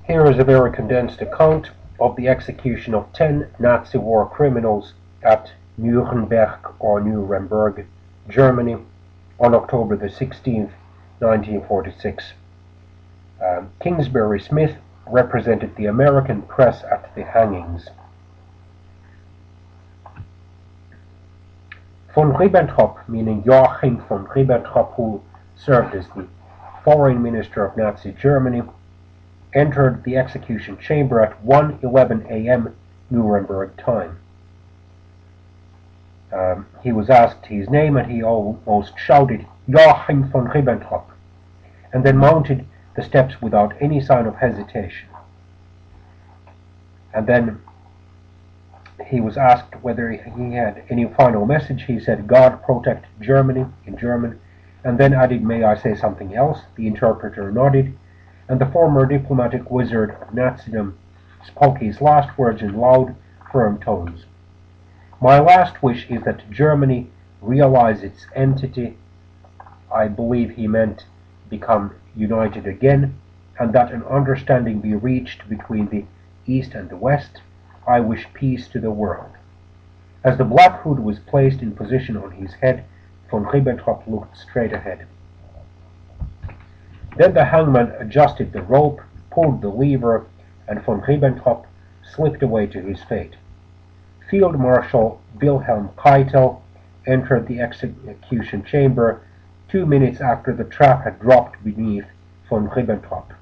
Here is a very condensed account of the execution of 10 Nazi war criminals at Nuremberg or Nuremberg, Germany, on October the 16th, 1946. Kingsbury Smith represented the American press at the hangings. Von Ribbentrop, meaning Joachim von Ribbentrop, who served as the foreign minister of Nazi Germany, entered the execution chamber at 1:11 a.m. Nuremberg time. He was asked his name and he almost shouted, "Joachim von Ribbentrop," and then mounted the steps without any sign of hesitation. And then he was asked whether he had any final message. He said, "God protect Germany," in German, and then added, "May I say something else?" The interpreter nodded, and the former diplomatic wizard of Nazism spoke his last words in loud, firm tones. "My last wish is that Germany realize its entity," I believe he meant become united again, "and that an understanding be reached between the East and the West. I wish peace to the world." As the black hood was placed in position on his head, von Ribbentrop looked straight ahead. Then the hangman adjusted the rope, pulled the lever, and von Ribbentrop slipped away to his fate. Field Marshal Wilhelm Keitel entered the execution chamber 2 minutes after the trap had dropped beneath von Ribbentrop.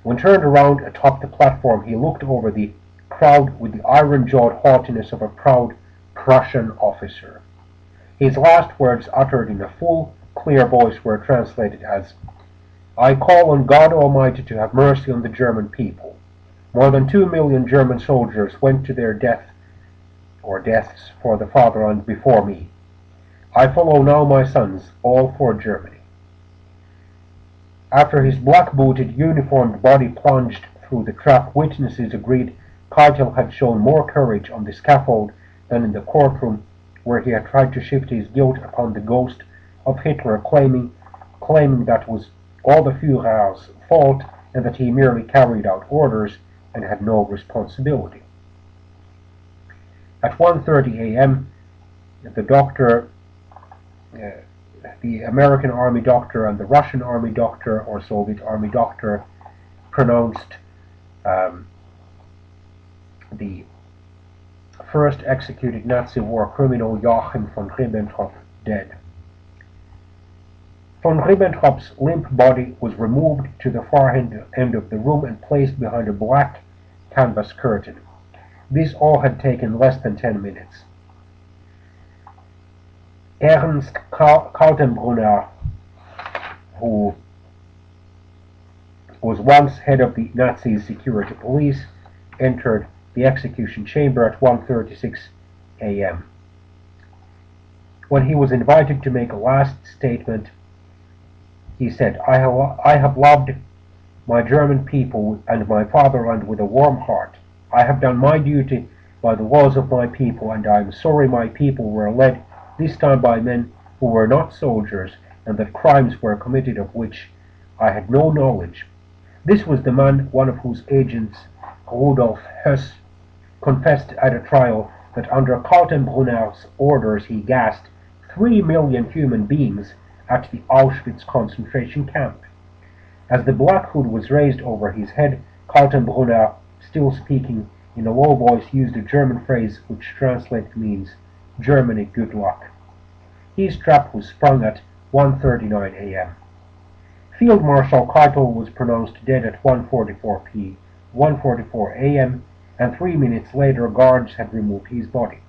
When turned around atop the platform, he looked over the crowd with the iron-jawed haughtiness of a proud Prussian officer. His last words, uttered in a full, clear voice, were translated as, "I call on God Almighty to have mercy on the German people. More than 2 million German soldiers went to their deaths for the fatherland before me. I follow now my sons, all for Germany." After his black-booted, uniformed body plunged through the trap, witnesses agreed Keitel had shown more courage on the scaffold than in the courtroom, where he had tried to shift his guilt upon the ghost of Hitler, claiming that was all the Führer's fault and that he merely carried out orders and had no responsibility. At 1:30 a.m., the American Army doctor and the Russian Army doctor, or Soviet Army doctor, pronounced the first executed Nazi war criminal, Joachim von Ribbentrop, dead. Von Ribbentrop's limp body was removed to the far end of the room and placed behind a black canvas curtain. This all had taken less than 10 minutes. Ernst Kaltenbrunner, who was once head of the Nazi security police, entered the execution chamber at 1:36 a.m. When he was invited to make a last statement, he said, I have loved my German people and my fatherland with a warm heart. I have done my duty by the laws of my people, and I am sorry my people were led this time by men who were not soldiers, and that crimes were committed of which I had no knowledge. This was the man, one of whose agents, Rudolf Höss, confessed at a trial that under Kaltenbrunner's orders he gassed 3 million human beings at the Auschwitz concentration camp. As the black hood was raised over his head, Kaltenbrunner, still speaking in a low voice, used a German phrase which translated means, "Germany, good luck." His trap was sprung at 1:39 a.m. Field Marshal Keitel was pronounced dead at 1:44 a.m., and 3 minutes later guards had removed his body.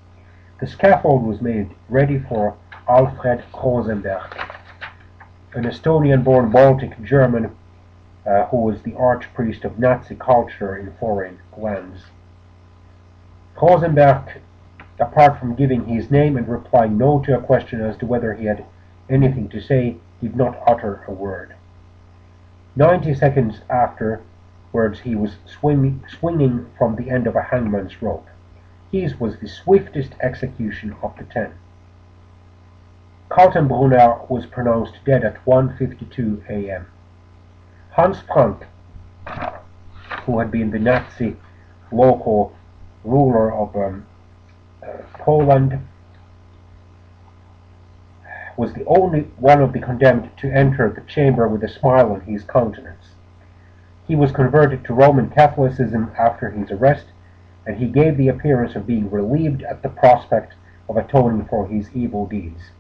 The scaffold was made ready for Alfred Rosenberg, an Estonian-born Baltic German who was the archpriest of Nazi culture in foreign lands. Rosenberg, apart from giving his name and replying no to a question as to whether he had anything to say, did not utter a word. 90 seconds afterwards he was swinging from the end of a hangman's rope. His was the swiftest execution of the 10. Kaltenbrunner was pronounced dead at 1:52 a.m. Hans Frank, who had been the Nazi local ruler of Poland, was the only one of the condemned to enter the chamber with a smile on his countenance. He was converted to Roman Catholicism after his arrest, and he gave the appearance of being relieved at the prospect of atoning for his evil deeds,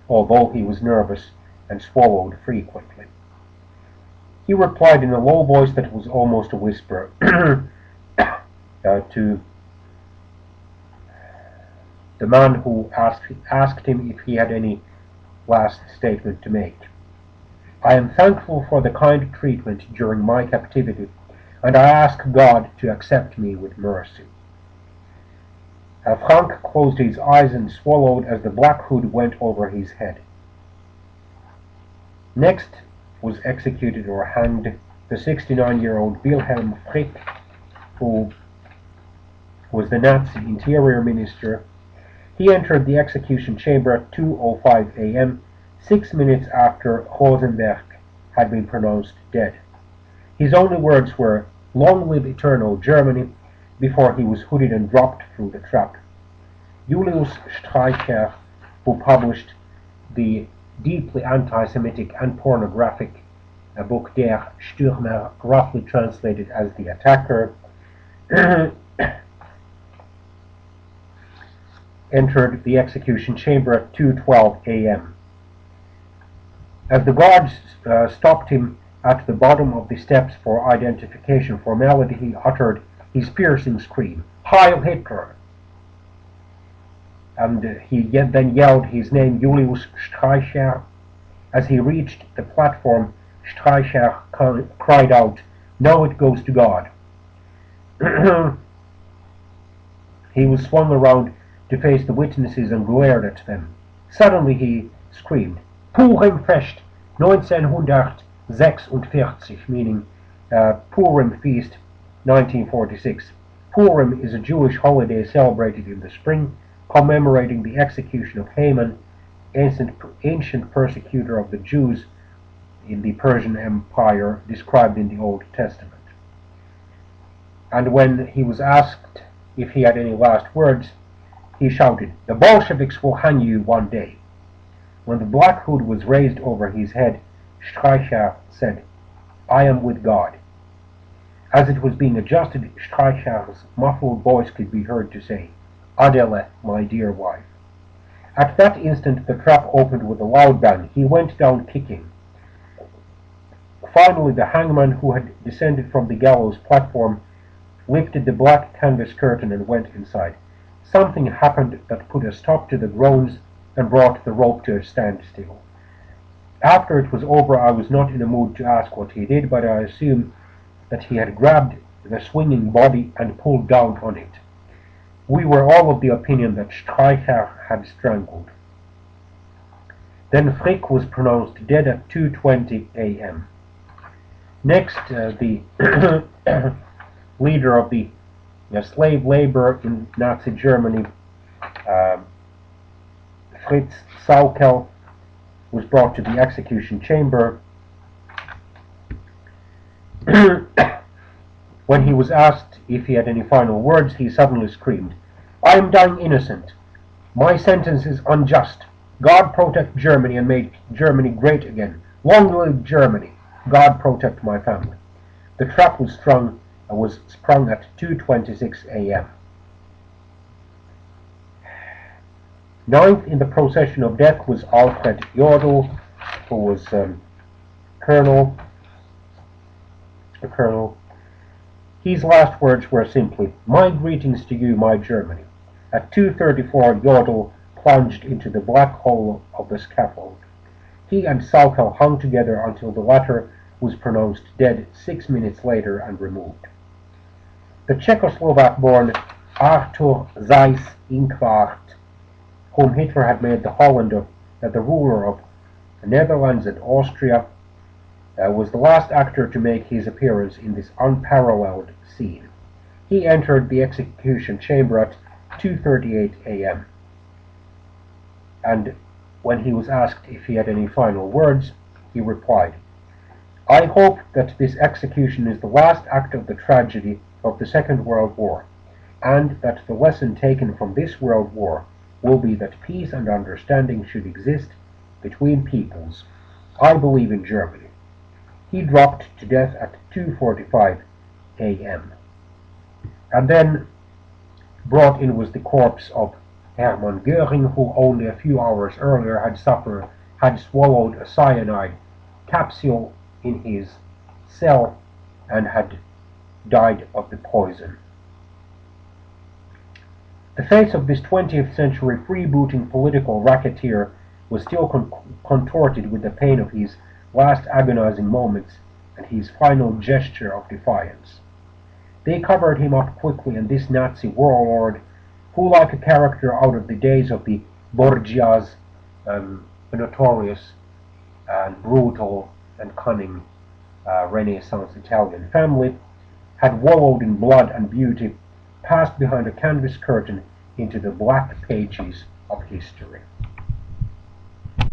although he was nervous and swallowed frequently. He replied in a low voice that was almost a whisper to the man who asked him if he had any last statement to make. I am thankful for the kind treatment during my captivity, and I ask God to accept me with mercy. Frank closed his eyes and swallowed as the black hood went over his head. Next was executed or hanged the 69-year-old Wilhelm Frick, who was the Nazi interior minister. He entered the execution chamber at 2:05 a.m., 6 minutes after Rosenberg had been pronounced dead. His only words were, "Long live eternal Germany," before he was hooded and dropped through the trap. Julius Streicher, who published the deeply anti-Semitic and pornographic book Der Stürmer, roughly translated as The Attacker, entered the execution chamber at 2:12 a.m. As the guards stopped him at the bottom of the steps for identification formality, he uttered his piercing scream, "Heil Hitler!" And he then yelled his name, Julius Streicher. As he reached the platform, Streicher cried out, "Now it goes to God." He was swung around to face the witnesses and glared at them. Suddenly he screamed, "Purimfest 1946, meaning Purim Feast 1946. Purim is a Jewish holiday celebrated in the spring, commemorating the execution of Haman, ancient persecutor of the Jews in the Persian Empire described in the Old Testament. And when he was asked if he had any last words, he shouted, "The Bolsheviks will hang you one day." When the black hood was raised over his head, Streicher said, "I am with God." As it was being adjusted, Streicher's muffled voice could be heard to say, "Adele, my dear wife." At that instant the trap opened with a loud bang. He went down kicking. Finally the hangman, who had descended from the gallows platform, lifted the black canvas curtain and went inside. Something happened that put a stop to the groans and brought the rope to a standstill. After it was over, I was not in a mood to ask what he did, but I assumed that he had grabbed the swinging body and pulled down on it. We were all of the opinion that Streicher had strangled. Then Frick was pronounced dead at 2:20 a.m. Next, the leader of the slave labor in Nazi Germany, Fritz Sauckel, was brought to the execution chamber. When he was asked if he had any final words, he suddenly screamed, "I am dying innocent. My sentence is unjust. God protect Germany and make Germany great again. Long live Germany. God protect my family." The trap was sprung at 2:26 a.m. Ninth in the procession of death was Alfred Jodl, who was a colonel. His last words were simply, "My greetings to you, my Germany." At 2:34, Jodl plunged into the black hole of the scaffold. He and Sauckel hung together until the latter was pronounced dead 6 minutes later and removed. The Czechoslovak-born Arthur Seyss-Inquart, whom Hitler had made the ruler of the Netherlands and Austria, was the last actor to make his appearance in this unparalleled scene. He entered the execution chamber at 2:38 a.m. and when he was asked if he had any final words, he replied, I hope that this execution is the last act of the tragedy of the Second World War, and that the lesson taken from this World War will be that peace and understanding should exist between peoples. I believe in Germany. He dropped to death at 2:45 a.m. And then brought in was the corpse of Hermann Göring, who only a few hours earlier had swallowed a cyanide capsule in his cell and had died of the poison. The face of this 20th century freebooting political racketeer was still contorted with the pain of his last agonizing moments and his final gesture of defiance. They covered him up quickly, and this Nazi warlord, who, like a character out of the days of the Borgias, a notorious and brutal and cunning Renaissance Italian family, had wallowed in blood and beauty, passed behind a canvas curtain into the black pages of history.